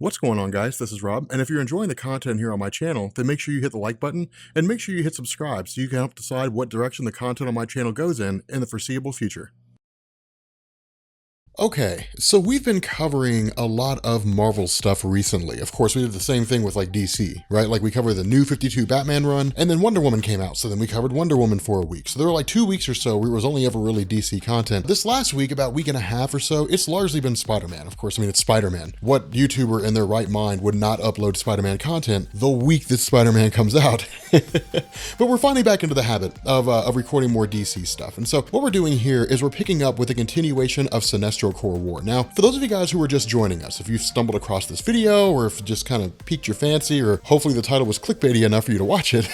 What's going on, guys? This is Rob, and if you're enjoying the content here on my channel, then make sure you hit the like button and make sure you hit subscribe so you can help decide what direction the content on my channel goes in the foreseeable future. Okay, so we've been covering a lot of Marvel stuff recently. Of course, we did the same thing with like DC, right? Like we covered the new 52 Batman run, and then Wonder Woman came out, so then we covered Wonder Woman for a week. So there were like 2 weeks or so where it was only ever really DC content. This last week, about a week and a half or so, it's largely been Spider-Man. Of course, I mean, it's Spider-Man. What YouTuber in their right mind would not upload Spider-Man content the week that Spider-Man comes out? But we're finally back into the habit of recording more DC stuff. And so what we're doing here is we're picking up with a continuation of Sinestro Corps War. Now, for those of you guys who are just joining us, if you've stumbled across this video or if it just kind of piqued your fancy, or hopefully the title was clickbaity enough for you to watch it,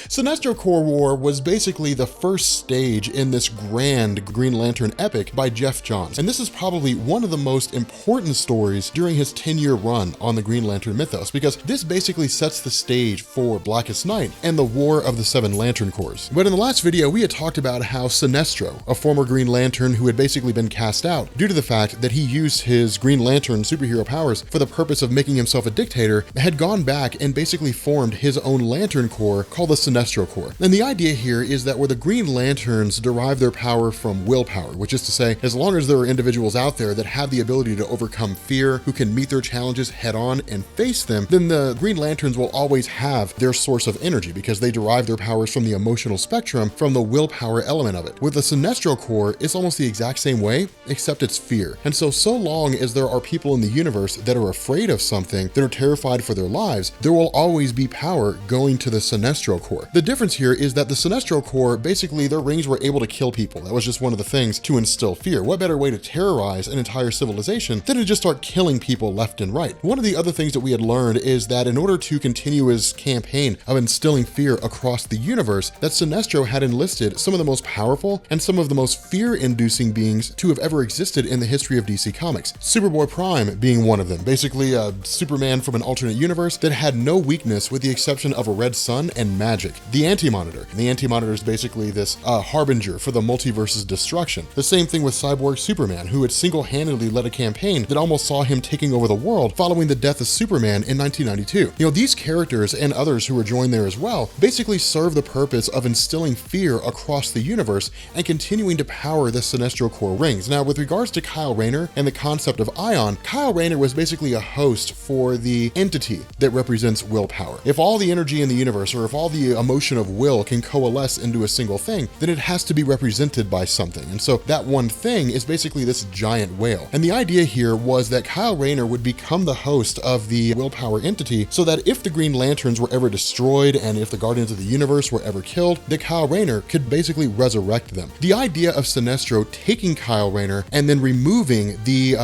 Sinestro Corps War was basically the first stage in this grand Green Lantern epic by Jeff Johns. And this is probably one of the most important stories during his 10-year run on the Green Lantern mythos, because this basically sets the stage for Blackest Night and the War of the Seven Lantern Corps. But in the last video, we had talked about how Sinestro, a former Green Lantern who had basically been cast out due to the fact that he used his Green Lantern superhero powers for the purpose of making himself a dictator, had gone back and basically formed his own Lantern Corps called the Sinestro Corps. And the idea here is that where the Green Lanterns derive their power from willpower, which is to say, as long as there are individuals out there that have the ability to overcome fear, who can meet their challenges head on and face them, then the Green Lanterns will always have their source of energy because they derive their powers from the emotional spectrum, from the willpower element of it. With the Sinestro Corps, it's almost the exact same way, except it's fear. And so long as there are people in the universe that are afraid of something, that are terrified for their lives, there will always be power going to the Sinestro Corps. The difference here is that the Sinestro Corps, basically their rings were able to kill people. That was just one of the things to instill fear. What better way to terrorize an entire civilization than to just start killing people left and right? One of the other things that we had learned is that in order to continue his campaign of instilling fear across the universe, that Sinestro had enlisted some of the most powerful and some of the most fear-inducing beings to have ever existed in the history of DC Comics. Superboy Prime being one of them, basically a Superman from an alternate universe that had no weakness with the exception of a red sun and magic. The AntiMonitor. And the AntiMonitor is basically this harbinger for the multiverse's destruction. The same thing with Cyborg Superman, who had single-handedly led a campaign that almost saw him taking over the world following the death of Superman in 1992. You know, these characters and others who were joined there as well basically serve the purpose of instilling fear across the universe and continuing to power the Sinestro Corps rings. Now, with regards to Kyle Rayner and the concept of Ion, Kyle Rayner was basically a host for the entity that represents willpower. If all the energy in the universe, or if all the emotion of will can coalesce into a single thing, then it has to be represented by something. And so that one thing is basically this giant whale. And the idea here was that Kyle Rayner would become the host of the willpower entity, so that if the Green Lanterns were ever destroyed and if the Guardians of the Universe were ever killed, that Kyle Rayner could basically resurrect them. The idea of Sinestro taking Kyle Rayner and then removing the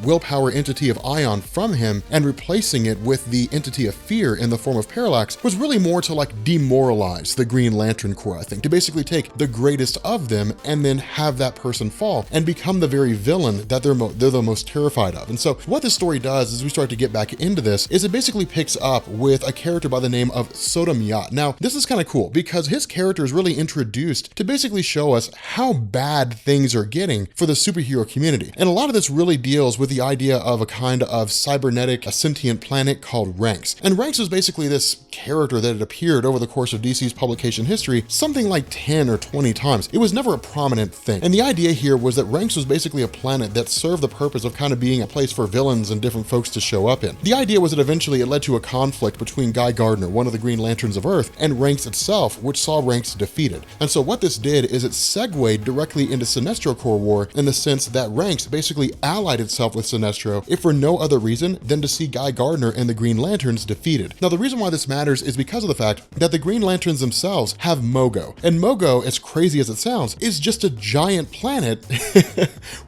willpower entity of Ion from him and replacing it with the entity of fear in the form of Parallax was really more to like demoralize the Green Lantern Corps, I think, to basically take the greatest of them and then have that person fall and become the very villain that they're the most terrified of. And so what this story does as we start to get back into this is it basically picks up with a character by the name of Sodom Yat. Now, this is kind of cool because his character is really introduced to basically show us how bad things are getting for the superhero community. And a lot of this really deals with the idea of a kind of cybernetic, a sentient planet called Ranks. And Ranks is basically this character that had appeared over the course of DC's publication history something like 10 or 20 times. It was never a prominent thing. And the idea here was that Ranks was basically a planet that served the purpose of kind of being a place for villains and different folks to show up in. The idea was that eventually it led to a conflict between Guy Gardner, one of the Green Lanterns of Earth, and Ranks itself, which saw Ranks defeated. And so what this did is it segued directly into Sinestro Corps War in the sense that Ranks basically allied itself with Sinestro, if for no other reason than to see Guy Gardner and the Green Lanterns defeated. Now, the reason why this matters is because of the fact that the Green Lanterns themselves have Mogo. And Mogo, as crazy as it sounds, is just a giant planet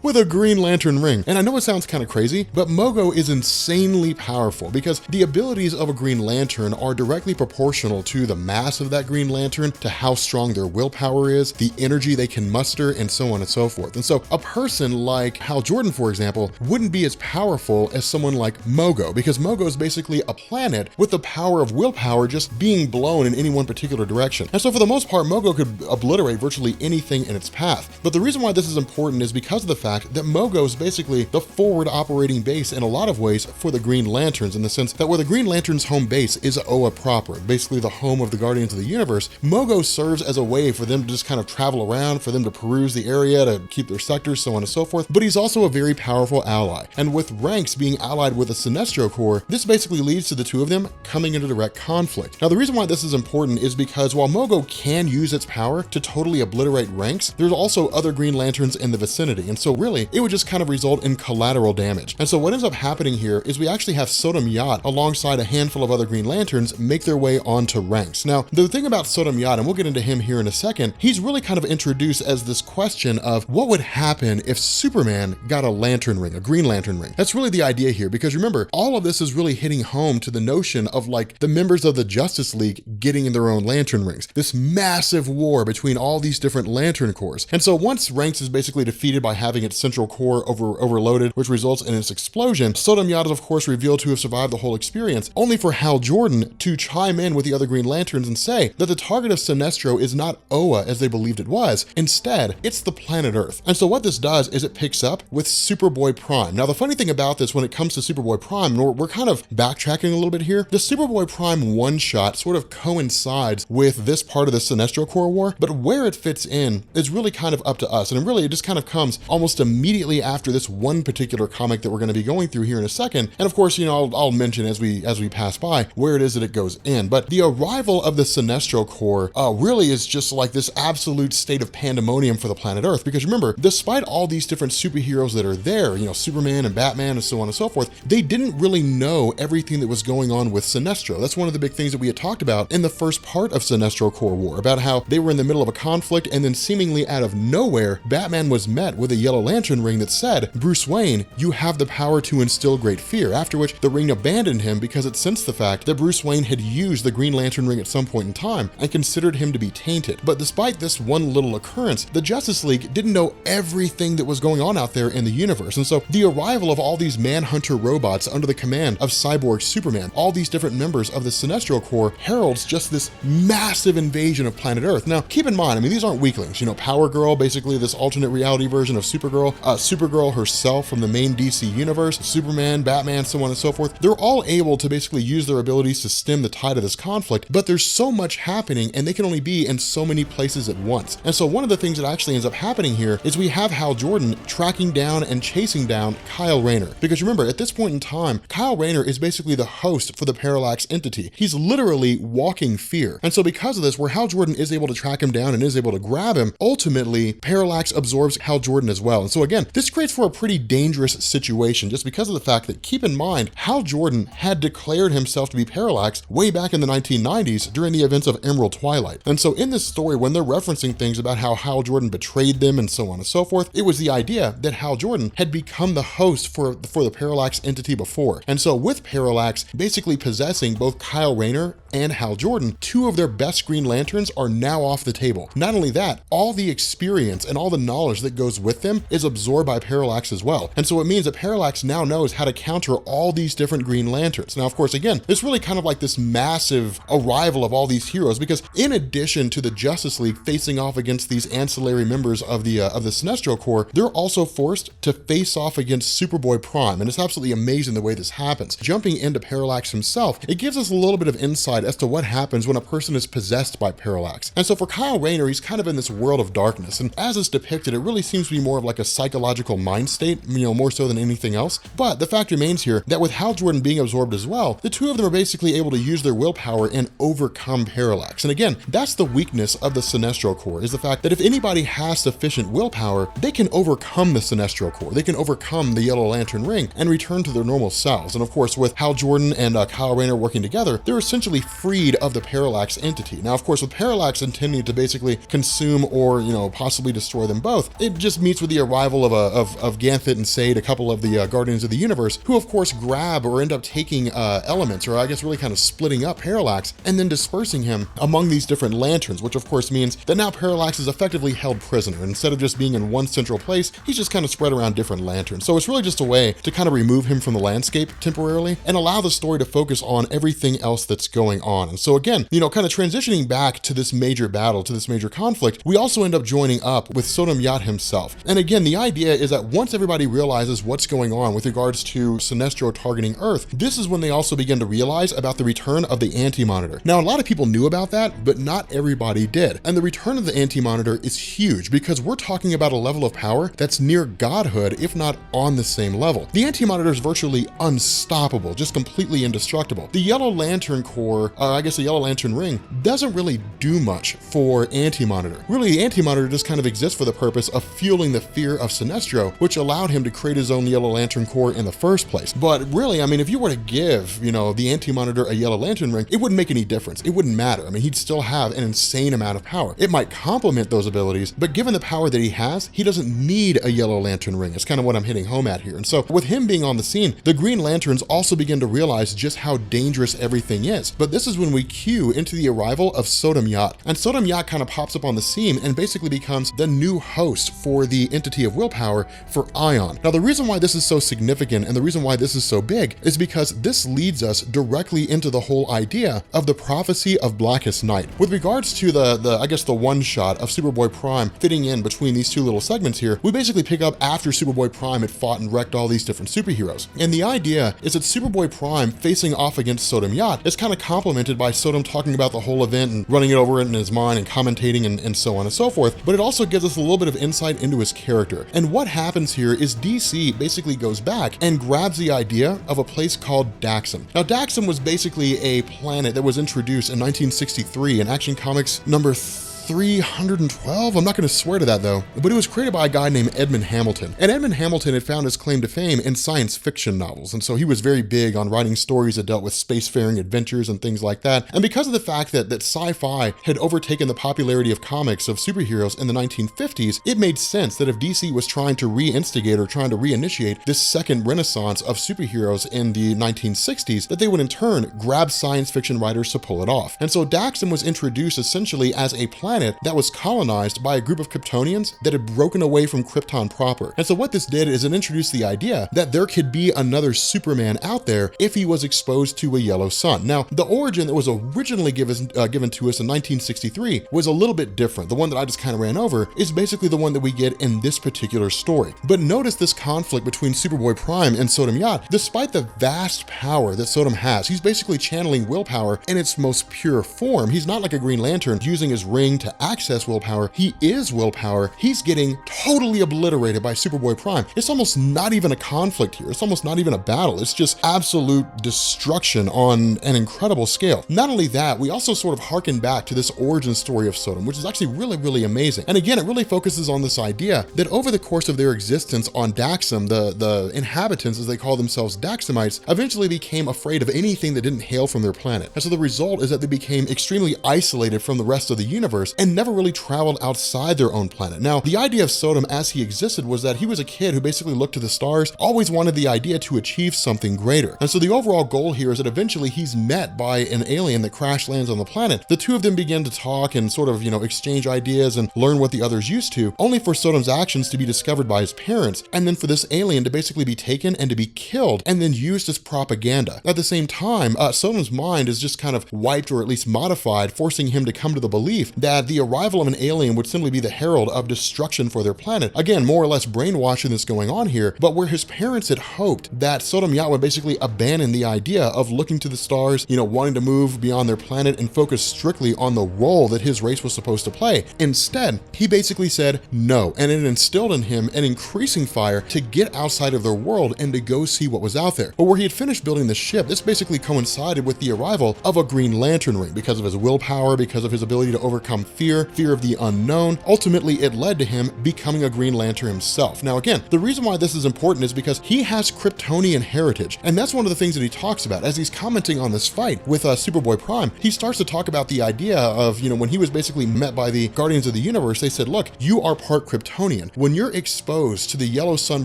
with a Green Lantern ring. And I know it sounds kind of crazy, but Mogo is insanely powerful because the abilities of a Green Lantern are directly proportional to the mass of that Green Lantern, to how strong their willpower is, the energy they can muster, and so on and so forth. And so a person like Hal Jordan, for example, wouldn't be as powerful as someone like Mogo, because Mogo is basically a planet with the power of willpower just being blown in any one particular direction. And so for the most part, Mogo could obliterate virtually anything in its path. But the reason why this is important is because of the fact that Mogo is basically the forward operating base in a lot of ways for the Green Lanterns, in the sense that where the Green Lantern's home base is Oa proper, basically the home of the Guardians of the Universe. Mogo serves as a way for them to just kind of travel around, for them to peruse the area, to keep their sectors, so on and so forth. But he's also a very powerful ally. And with Ranks being allied with the Sinestro Corps, this basically leads to the two of them coming into direct conflict. Now, the reason why this is important is because while Mogo can use its power to totally obliterate Ranks, there's also other Green Lanterns in the vicinity. And so really, it would just kind of result in collateral damage. And so what ends up happening here is we actually have Sodom Yat alongside a handful of other Green Lanterns make their way onto Ranks. Now, the thing about Sodom Yat, and we'll get into him here in a second, he's really kind of introduced as this question of what would happen if Superman got a lantern ring, a Green Lantern ring. That's really the idea here, because remember, all of this is really hitting home to the notion of like the members of the Justice League getting their own lantern rings, this massive war between all these different Lantern Corps. And so once Ranks is basically defeated by having its central core overloaded, which results in its explosion, Sodom Yat is of course revealed to have survived the whole experience, only for Hal Jordan to chime in with the other Green Lanterns and say that the target of Sinestro is not Oa as they believed it was. Instead, it's the planet Earth. And so what this does is it picks up with Superboy Prime. Now, the funny thing about this when it comes to Superboy Prime, and we're kind of backtracking a little bit here, the Superboy Prime one-shot sort of coincides with this part of the Sinestro Corps War, but where it fits in is really kind of up to us. And really, it just kind of comes almost immediately after this one particular comic that we're going to be going through here in a second. And of course, you know, I'll mention as we pass by where it is that it goes in. But the arrival of the Sinestro Corps really is just like this absolute state of pandemonium for the planet Earth. Because remember, despite all these different superheroes that are there, you know, Superman and Batman and so on and so forth, they didn't really know everything that was going on with Sinestro. That's one of the big things that we had talked about in the first part of Sinestro Corps War, about how they were in the middle of a conflict and then seemingly out of nowhere, Batman was met with a yellow lantern ring that said, "Bruce Wayne, you have the power to instill great fear," after which the ring abandoned him because it sensed the fact that Bruce Wayne had used the Green Lantern ring at some point in time and considered him to be tainted. But despite this one little occurrence, the Justice League didn't know everything that was going on out there in the universe. And so the arrival of all these Manhunter robots under the command of Cyborg Superman, all these different members of the Sinestro Corps, heralds just this massive invasion of planet Earth. Now, keep in mind, I mean, these aren't weaklings. You know, Power Girl, basically this alternate reality version of Supergirl, Supergirl herself from the main DC universe, Superman, Batman, so on and so forth, they're all able to basically use their abilities to stem the tide of this conflict, but there's so much happening and they can only be in so many places at once. And so one of the things that actually ends up happening here is we have Hal Jordan tracking down and chasing down Kyle Rayner. Because remember, at this point in time, Kyle Rayner is basically the host for the Parallax entity. He's literally walking fear. And so because of this, where Hal Jordan is able to track him down and is able to grab him, ultimately Parallax absorbs Hal Jordan as well. And so again, this creates for a pretty dangerous situation just because of the fact that, keep in mind, Hal Jordan had declared himself to be Parallax way back in the 1990s during the events of Emerald Twilight. And so in this story, when they're referencing things about how Hal Jordan betrayed them and so on and so forth, it was the idea that Hal Jordan had become the host for the Parallax entity before. And so with Parallax basically possessing both Kyle Rayner and Hal Jordan, two of their best Green Lanterns are now off the table. Not only that, all the experience and all the knowledge that goes with them is absorbed by Parallax as well. And so it means that Parallax now knows how to counter all these different Green Lanterns. Now, of course, again, it's really kind of like this massive arrival of all these heroes, because in addition to the Justice League facing off against these ancillary members of the Sinestro Corps, they're also forced to face off against Superboy Prime. And it's absolutely amazing the way this happens. Jumping into Parallax himself, it gives us a little bit of insight as to what happens when a person is possessed by Parallax. And so for Kyle Rayner, he's kind of in this world of darkness. And as it's depicted, it really seems to be more of like a psychological mind state, you know, more so than anything else. But the fact remains here that with Hal Jordan being absorbed as well, the two of them are basically able to use their willpower and overcome Parallax. And again, that's the weakness of the Sinestro Corps, is the fact that if anybody has sufficient willpower, they can overcome the Sinestro Corps. They can overcome the Yellow Lantern ring and return to their normal selves. And of course, with Hal Jordan and Kyle Rayner working together, they're essentially freed of the Parallax entity. Now, of course, with Parallax intending to basically consume or, you know, possibly destroy them both, it just meets with the arrival of Ganthet and Sade, a couple of the Guardians of the Universe, who of course grab or end up taking elements, or I guess really kind of splitting up Parallax and then dispersing him among these different lanterns, which of course means that now Parallax is effectively held prisoner. Instead of just being in one central place. He's just kind of spread around different lanterns. So it's really just a way to kind of remove him from the landscape temporarily and allow the story to focus on everything else that's going on. And so again, kind of transitioning back to this major battle, to this major conflict, we also end up joining up with Sodom Yat himself. And again, the idea is that once everybody realizes what's going on with regards to Sinestro targeting Earth, this is when they also begin to realize about the return of the AntiMonitor. Now, a lot of people knew about that, but not everybody did. And the return of the AntiMonitor is huge because we're talking about a level of power that's near godhood, if not on the same level. The AntiMonitor is virtually unstoppable, just completely indestructible. The Yellow Lantern Corps, the Yellow Lantern Ring, doesn't really do much for AntiMonitor. Really, the AntiMonitor just kind of exists for the purpose of fueling the fear of Sinestro, which allowed him to create his own Yellow Lantern Corps in the first place. But really, I mean, if you were to give, the AntiMonitor a Yellow Lantern Ring, it wouldn't make any difference. It wouldn't matter. I mean, he'd still have an insane amount of power. It might complement those abilities, but given the power that he has, he doesn't need a Yellow Lantern Ring. It's kind of what I'm hitting home at here. And so with him being on the scene, the Green Lanterns also begin to realize just how dangerous everything is. But this is when we cue into the arrival of Sodom Yat. And Sodom Yat kind of pops up on the scene and basically becomes the new host for the entity of willpower for Ion. Now, the reason why this is so significant and the reason why this is so big is because this leads us directly into the whole idea of the prophecy of Blackest Night. With regards to the one shot of Superboy Prime fitting in between these two little segments here, we basically pick up after Superboy Prime had fought and wrecked all these different superheroes. And the idea is that Superboy Prime facing off against Sodom Yat is kind of complemented by Sodom talking about the whole event and running it over in his mind and commentating and so on and so forth, but it also gives us a little bit of insight into his character. And what happens here is DC basically goes back and grabs the idea of a place called Dachshund. Now, Dachshund was basically a planet that was introduced in 1963 in Action Comics number 312. I'm not going to swear to that though, but it was created by a guy named Edmund Hamilton. And Edmund Hamilton had found his claim to fame in science fiction novels. And so he was very big on writing stories that dealt with spacefaring adventures and things like that. And because of the fact that sci-fi had overtaken the popularity of comics of superheroes in the 1950s, it made sense that if DC was trying to reinstigate or trying to reinitiate this second renaissance of superheroes in the 1960s, that they would in turn grab science fiction writers to pull it off. And so Dachshund was introduced essentially as a planet that was colonized by a group of Kryptonians that had broken away from Krypton proper. And so what this did is it introduced the idea that there could be another Superman out there if he was exposed to a yellow sun. Now, the origin that was originally given to us in 1963 was a little bit different. The one that I just kind of ran over is basically the one that we get in this particular story. But notice this conflict between Superboy Prime and Sodom Yat. Despite the vast power that Sodom has, he's basically channeling willpower in its most pure form. He's not like a Green Lantern using his ring to access willpower. He is willpower. He's getting totally obliterated by Superboy Prime. It's almost not even a conflict here. It's almost not even a battle. It's just absolute destruction on an incredible scale. Not only that, we also sort of harken back to this origin story of Sodom, which is actually really, really amazing. And again, it really focuses on this idea that over the course of their existence on Dachshund, the inhabitants, as they call themselves, Dachshundites, eventually became afraid of anything that didn't hail from their planet. And so the result is that they became extremely isolated from the rest of the universe and never really traveled outside their own planet. Now, the idea of Sodom as he existed was that he was a kid who basically looked to the stars, always wanted the idea to achieve something greater. And so the overall goal here is that eventually he's met by an alien that crash lands on the planet. The two of them begin to talk and sort of, exchange ideas and learn what the other's used to, only for Sodom's actions to be discovered by his parents, and then for this alien to basically be taken and to be killed and then used as propaganda. At the same time, Sodom's mind is just kind of wiped or at least modified, forcing him to come to the belief that the arrival of an alien would simply be the herald of destruction for their planet. Again, more or less brainwashing that's going on here, but where his parents had hoped that Sodom Yat would basically abandon the idea of looking to the stars, wanting to move beyond their planet and focus strictly on the role that his race was supposed to play. Instead, he basically said no, and it instilled in him an increasing fire to get outside of their world and to go see what was out there. But where he had finished building the ship, this basically coincided with the arrival of a Green Lantern Ring because of his willpower, because of his ability to overcome fear of the unknown. Ultimately, it led to him becoming a Green Lantern himself. Now, again, the reason why this is important is because he has Kryptonian heritage, and that's one of the things that he talks about as he's commenting on this fight with Superboy Prime. He starts to talk about the idea of, when he was basically met by the Guardians of the Universe, they said, look, you are part Kryptonian. When you're exposed to the yellow sun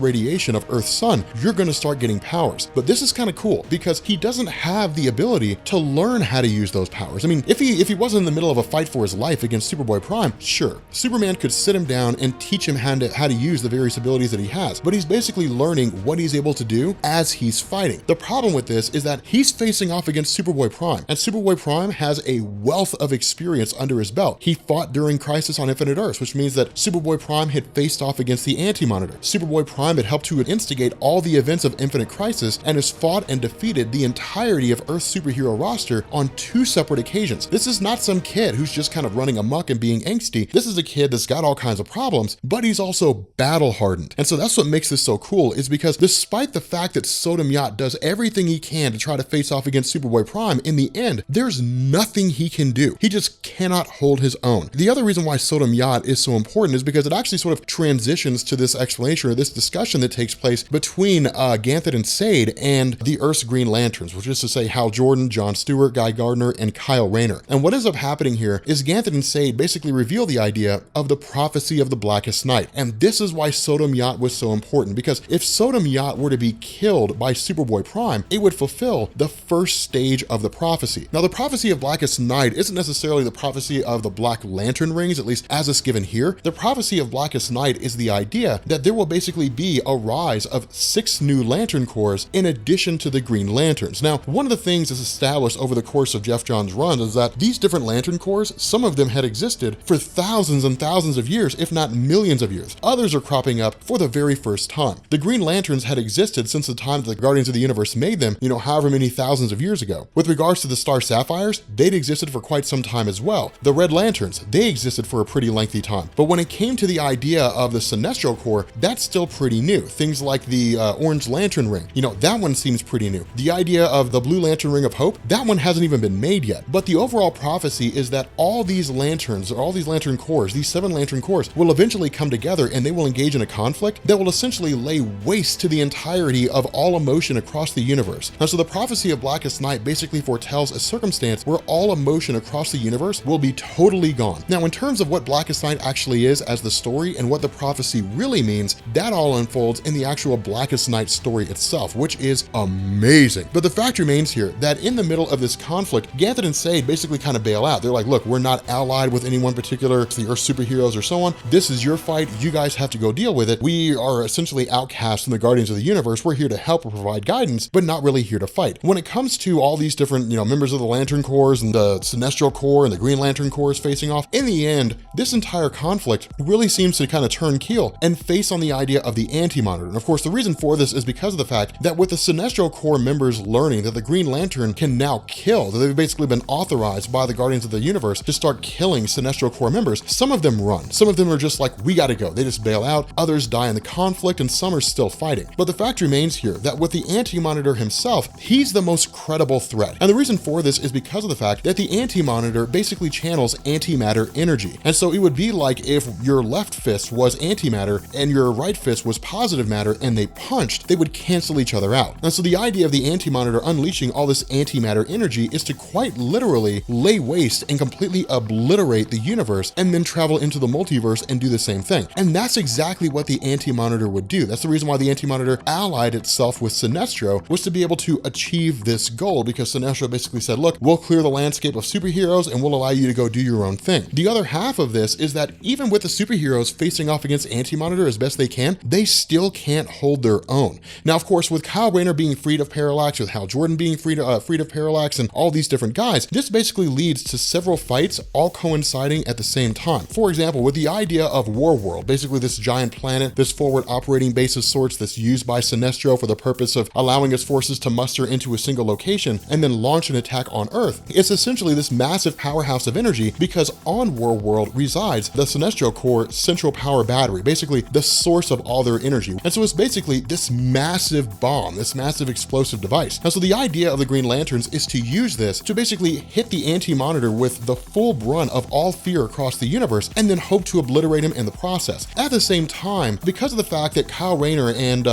radiation of Earth's sun, you're going to start getting powers. But this is kind of cool because he doesn't have the ability to learn how to use those powers. I mean, if he wasn't in the middle of a fight for his life against against Superboy Prime, sure, Superman could sit him down and teach him how to use the various abilities that he has, but he's basically learning what he's able to do as he's fighting. The problem with this is that he's facing off against Superboy Prime, and Superboy Prime has a wealth of experience under his belt. He fought during Crisis on Infinite Earths, which means that Superboy Prime had faced off against the AntiMonitor. Superboy Prime had helped to instigate all the events of Infinite Crisis and has fought and defeated the entirety of Earth's superhero roster on 2 separate occasions. This is not some kid who's just kind of running amok and being angsty. This is a kid that's got all kinds of problems, but he's also battle hardened. And so that's what makes this so cool, is because despite the fact that Sodom Yacht does everything he can to try to face off against Superboy Prime, in the end, there's nothing he can do. He just cannot hold his own. The other reason why Sodom Yacht is so important is because it actually sort of transitions to this explanation or this discussion that takes place between Ganthet and Sade and the Earth's Green Lanterns, which is to say Hal Jordan, John Stewart, Guy Gardner, and Kyle Rayner. And what ends up happening here is Ganthet and Sade basically reveal the idea of the prophecy of the Blackest Night. And this is why Sodom Yacht was so important, because if Sodom Yacht were to be killed by Superboy Prime, it would fulfill the first stage of the prophecy. Now, the prophecy of Blackest Night isn't necessarily the prophecy of the Black Lantern rings, at least as it's given here. The prophecy of Blackest Night is the idea that there will basically be a rise of 6 new Lantern Corps in addition to the Green Lanterns. Now, one of the things that's established over the course of Jeff Johns' run is that these different Lantern Corps, some of them had existed for thousands and thousands of years, if not millions of years. Others are cropping up for the very first time. The Green Lanterns had existed since the time that the Guardians of the Universe made them, however many thousands of years ago. With regards to the Star Sapphires, they'd existed for quite some time as well. The Red Lanterns, they existed for a pretty lengthy time. But when it came to the idea of the Sinestro Corps, that's still pretty new. Things like the Orange Lantern Ring, that one seems pretty new. The idea of the Blue Lantern Ring of Hope, that one hasn't even been made yet. But the overall prophecy is that all these lanterns, or all these Lantern Corps, these 7 Lantern Corps, will eventually come together and they will engage in a conflict that will essentially lay waste to the entirety of all emotion across the universe. Now, so the prophecy of Blackest Night basically foretells a circumstance where all emotion across the universe will be totally gone. Now, in terms of what Blackest Night actually is as the story and what the prophecy really means, that all unfolds in the actual Blackest Night story itself, which is amazing. But the fact remains here that in the middle of this conflict, Ganthet and Sade basically kind of bail out. They're like, look, we're not allied with any one particular, the Earth superheroes or so on. This is your fight. You guys have to go deal with it. We are essentially outcasts from the Guardians of the Universe. We're here to help or provide guidance, but not really here to fight. When it comes to all these different, members of the Lantern Corps and the Sinestro Corps and the Green Lantern Corps facing off, in the end, this entire conflict really seems to kind of turn keel and face on the idea of the AntiMonitor. And of course, the reason for this is because of the fact that with the Sinestro Corps members learning that the Green Lantern can now kill, that they've basically been authorized by the Guardians of the Universe to start killing Sinestro Corps members, some of them run. Some of them are just like, we gotta go. They just bail out. Others die in the conflict, and some are still fighting. But the fact remains here that with the AntiMonitor himself, he's the most credible threat. And the reason for this is because of the fact that the AntiMonitor basically channels antimatter energy. And so it would be like if your left fist was antimatter and your right fist was positive matter and they punched, they would cancel each other out. And so the idea of the AntiMonitor unleashing all this antimatter energy is to quite literally lay waste and completely obliterate the universe and then travel into the multiverse and do the same thing. And that's exactly what the AntiMonitor would do. That's the reason why the AntiMonitor allied itself with Sinestro, was to be able to achieve this goal, because Sinestro basically said, look, we'll clear the landscape of superheroes and we'll allow you to go do your own thing. The other half of this is that even with the superheroes facing off against AntiMonitor as best they can, they still can't hold their own. Now, of course, with Kyle Rayner being freed of Parallax, with Hal Jordan being freed of Parallax, and all these different guys, this basically leads to several fights all coinciding at the same time. For example, with the idea of Warworld, basically this giant planet, this forward operating base of sorts that's used by Sinestro for the purpose of allowing its forces to muster into a single location and then launch an attack on Earth. It's essentially this massive powerhouse of energy, because on Warworld resides the Sinestro Corps central power battery, basically the source of all their energy. And so it's basically this massive bomb, this massive explosive device. And so the idea of the Green Lanterns is to use this to basically hit the AntiMonitor with the full brunt of all fear across the universe and then hope to obliterate him in the process. At the same time, because of the fact that Kyle Rayner and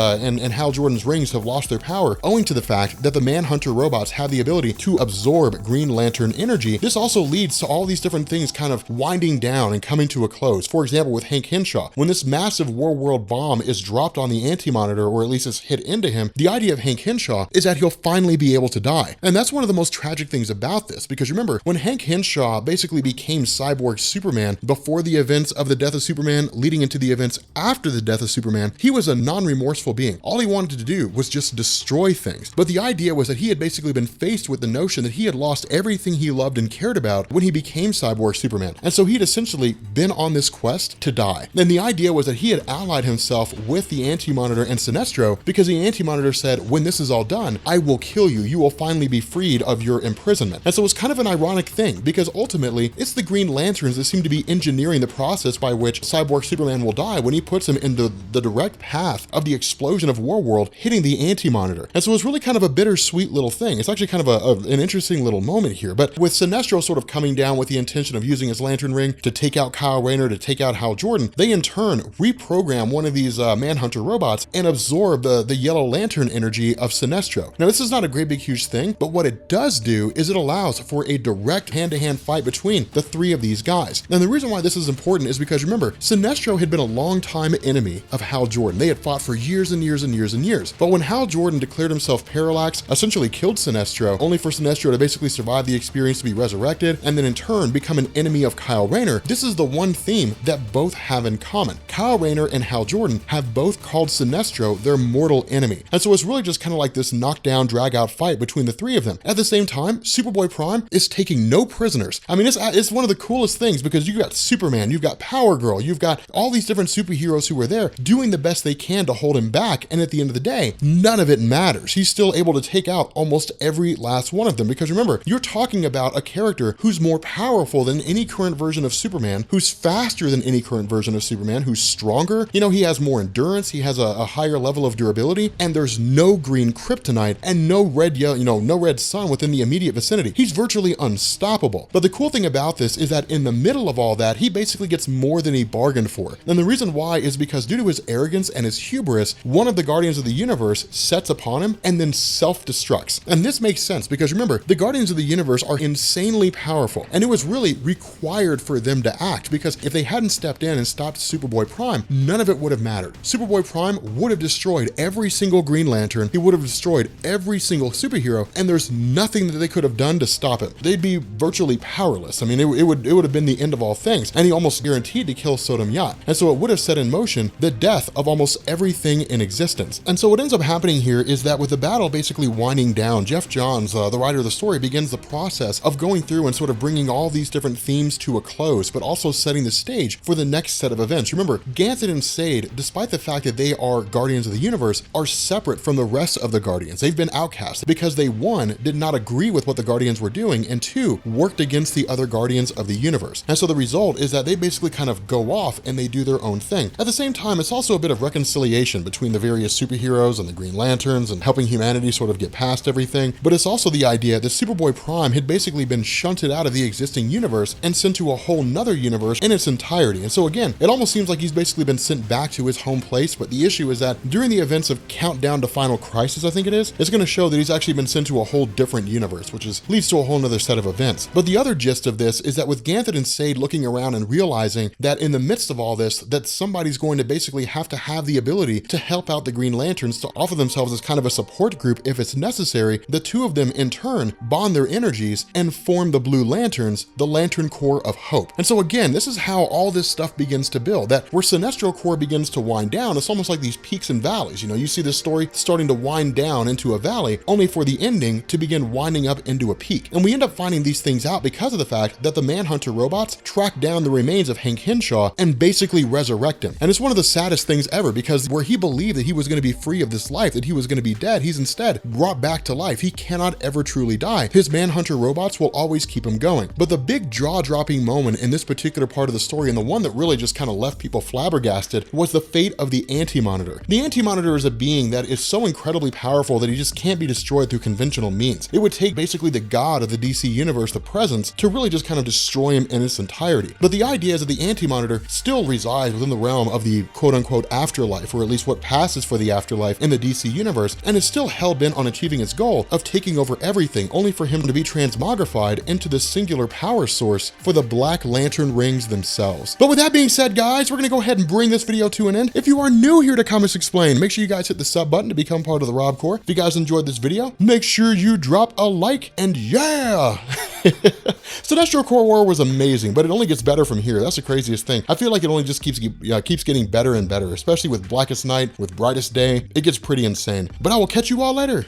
Hal Jordan's rings have lost their power, owing to the fact that the Manhunter robots have the ability to absorb Green Lantern energy, this also leads to all these different things kind of winding down and coming to a close. For example, with Hank Henshaw, when this massive Warworld bomb is dropped on the AntiMonitor, or at least is hit into him, the idea of Hank Henshaw is that he'll finally be able to die. And that's one of the most tragic things about this, because remember, when Hank Henshaw basically became became Cyborg Superman before the events of the death of Superman, leading into the events after the death of Superman, he was a non-remorseful being. All he wanted to do was just destroy things. But the idea was that he had basically been faced with the notion that he had lost everything he loved and cared about when he became Cyborg Superman. And so he'd essentially been on this quest to die. And the idea was that he had allied himself with the AntiMonitor and Sinestro because the AntiMonitor said, when this is all done, I will kill you. You will finally be freed of your imprisonment. And so it's kind of an ironic thing because ultimately it's the Green Lanterns that seem to be engineering the process by which Cyborg Superman will die when he puts him into the direct path of the explosion of Warworld hitting the AntiMonitor. And so it's really kind of a bittersweet little thing. It's actually kind of an interesting little moment here. But with Sinestro sort of coming down with the intention of using his lantern ring to take out Kyle Rayner, to take out Hal Jordan, they in turn reprogram one of these Manhunter robots and absorb the yellow lantern energy of Sinestro. Now this is not a great big huge thing, but what it does do is it allows for a direct hand-to-hand fight between the three of these guys. And the reason why this is important is because remember, Sinestro had been a long-time enemy of Hal Jordan. They had fought for years and years and years and years. But when Hal Jordan declared himself Parallax, essentially killed Sinestro, only for Sinestro to basically survive the experience to be resurrected, and then in turn become an enemy of Kyle Rayner, this is the one theme that both have in common. Kyle Rayner and Hal Jordan have both called Sinestro their mortal enemy. And so it's really just kind of like this knockdown, drag-out fight between the three of them. At the same time, Superboy Prime is taking no prisoners. I mean, it's one of the coolest things because you've got Superman, you've got Power Girl, you've got all these different superheroes who are there doing the best they can to hold him back. And at the end of the day, none of it matters. He's still able to take out almost every last one of them because remember, you're talking about a character who's more powerful than any current version of Superman, who's faster than any current version of Superman, who's stronger. You know, he has more endurance, he has a higher level of durability, and there's no green kryptonite and no red no red sun within the immediate vicinity. He's virtually unstoppable. But the cool thing about this is that in the middle of all that, he basically gets more than he bargained for. And the reason why is because due to his arrogance and his hubris, one of the Guardians of the Universe sets upon him and then self-destructs. And this makes sense because remember, the Guardians of the Universe are insanely powerful, and it was really required for them to act because if they hadn't stepped in and stopped Superboy Prime, none of it would have mattered. Superboy Prime would have destroyed every single Green Lantern, he would have destroyed every single superhero, and there's nothing that they could have done to stop him. They'd be virtually powerless. I mean, it would have been the end of all things, and he almost guaranteed to kill Sodom Yat. And so it would have set in motion the death of almost everything in existence. And so what ends up happening here is that with the battle basically winding down, Jeff Johns, the writer of the story, begins the process of going through and sort of bringing all these different themes to a close, but also setting the stage for the next set of events. Remember, Ganthet and Sade, despite the fact that they are Guardians of the Universe, are separate from the rest of the Guardians. They've been outcast because they, one, did not agree with what the Guardians were doing, and two, worked against the other Guardians of the Universe. And so the result is that they basically kind of go off and they do their own thing. At the same time, it's also a bit of reconciliation between the various superheroes and the Green Lanterns and helping humanity sort of get past everything. But it's also the idea that Superboy Prime had basically been shunted out of the existing universe and sent to a whole nother universe in its entirety. And so again, it almost seems like he's basically been sent back to his home place, but the issue is that during the events of Countdown to Final Crisis, I think it is, it's going to show that he's actually been sent to a whole different universe, which leads to a whole nother set of events. But the other gist of this is that with Ganthet and Sade looking around and realizing that in the midst of all this, that somebody's going to basically have to have the ability to help out the Green Lanterns, to offer themselves as kind of a support group if it's necessary, the two of them in turn bond their energies and form the Blue Lanterns, the Lantern Corps of Hope. And so again, this is how all this stuff begins to build, that where Sinestro Corps begins to wind down, it's almost like these peaks and valleys. You know, you see this story starting to wind down into a valley, only for the ending to begin winding up into a peak. And we end up finding these things out because of the fact that the Manhunter robots track down the remains of Hank Henshaw and basically resurrect him. And it's one of the saddest things ever because where he believed that he was going to be free of this life, that he was going to be dead, he's instead brought back to life. He cannot ever truly die. His Manhunter robots will always keep him going. But the big jaw-dropping moment in this particular part of the story, and the one that really just kind of left people flabbergasted, was the fate of the AntiMonitor. The AntiMonitor is a being that is so incredibly powerful that he just can't be destroyed through conventional means. It would take basically the god of the DC universe, the Presence, to really just kind of destroy him in its entirety. But the idea is that the AntiMonitor still resides within the realm of the quote-unquote afterlife, or at least what passes for the afterlife in the DC universe, and is still hell-bent on achieving its goal of taking over everything, only for him to be transmogrified into the singular power source for the Black Lantern rings themselves. But with that being said, guys, we're going to go ahead and bring this video to an end. If you are new here to Comics Explained, make sure you guys hit the sub button to become part of the Rob Corps. If you guys enjoyed this video, make sure you drop a like, and yeah! Sinestro Corps War was amazing, but it only gets better from here. That's the craziest thing. I feel like it only just keeps getting better and better, especially with Blackest Night, with Brightest Day. It gets pretty insane. But I will catch you all later.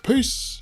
Peace.